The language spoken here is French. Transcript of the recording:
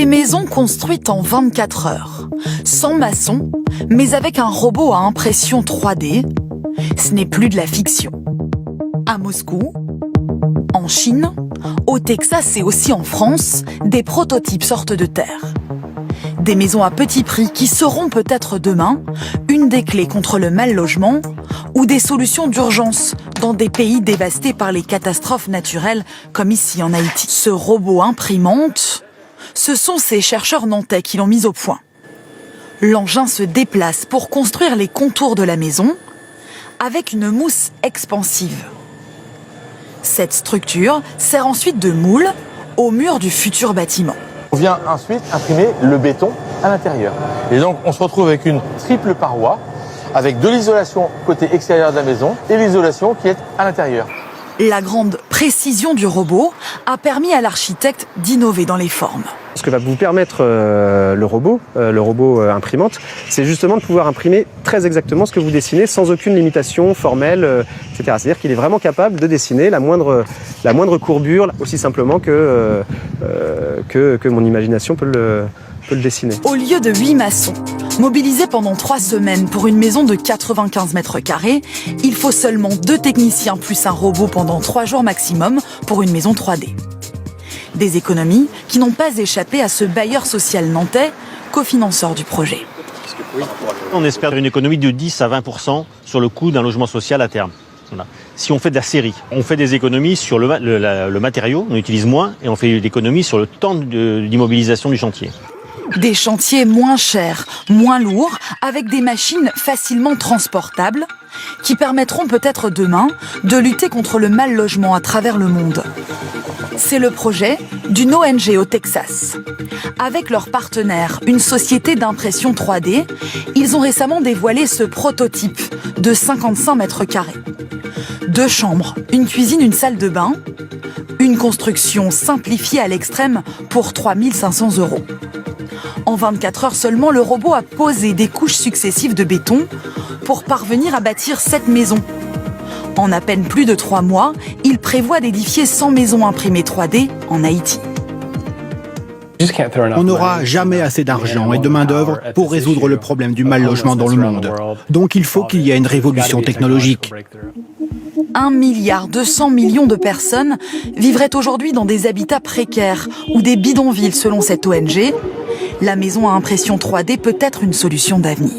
maisons construites en 24 heures, sans maçon, mais avec un robot à impression 3D, ce n'est plus de la fiction. À Moscou, en Chine, au Texas et aussi en France, des prototypes sortent de terre. Des maisons à petit prix qui seront peut-être demain une des clés contre le mal-logement ou des solutions d'urgence dans des pays dévastés par les catastrophes naturelles comme ici en Haïti. Ce robot imprimante, ce sont ces chercheurs nantais qui l'ont mis au point. L'engin se déplace pour construire les contours de la maison avec une mousse expansive. Cette structure sert ensuite de moule au mur du futur bâtiment. On vient ensuite imprimer le béton à l'intérieur. Et donc on se retrouve avec une triple paroi, avec de l'isolation côté extérieur de la maison et l'isolation qui est à l'intérieur. La grande précision du robot a permis à l'architecte d'innover dans les formes. Ce que va vous permettre le robot imprimante, c'est justement de pouvoir imprimer très exactement ce que vous dessinez sans aucune limitation formelle, etc. C'est-à-dire qu'il est vraiment capable de dessiner la moindre courbure aussi simplement que mon imagination peut le dessiner. Au lieu de 8 maçons, mobilisés pendant 3 semaines pour une maison de 95 mètres carrés, il faut seulement 2 techniciens plus un robot pendant 3 jours maximum pour une maison 3D. Des économies qui n'ont pas échappé à ce bailleur social nantais, cofinanceur du projet. On espère une économie de 10 à 20% sur le coût d'un logement social à terme. Voilà. Si on fait de la série, on fait des économies sur le matériau, on utilise moins, et on fait des économies sur le temps d'immobilisation du chantier. Des chantiers moins chers, moins lourds, avec des machines facilement transportables, qui permettront peut-être demain de lutter contre le mal-logement à travers le monde. C'est le projet d'une ONG au Texas. Avec leur partenaire, une société d'impression 3D, ils ont récemment dévoilé ce prototype de 55 mètres carrés. 2 chambres, une cuisine, une salle de bain, une construction simplifiée à l'extrême pour 3 500 €. En 24 heures seulement, le robot a posé des couches successives de béton pour parvenir à bâtir 7 maisons. En à peine plus de 3 mois, il prévoit d'édifier 100 maisons imprimées 3D en Haïti. On n'aura jamais assez d'argent et de main-d'œuvre pour résoudre le problème du mal-logement dans le monde. Donc il faut qu'il y ait une révolution technologique. 1,2 milliard de personnes vivraient aujourd'hui dans des habitats précaires ou des bidonvilles selon cette ONG. La maison à impression 3D peut être une solution d'avenir.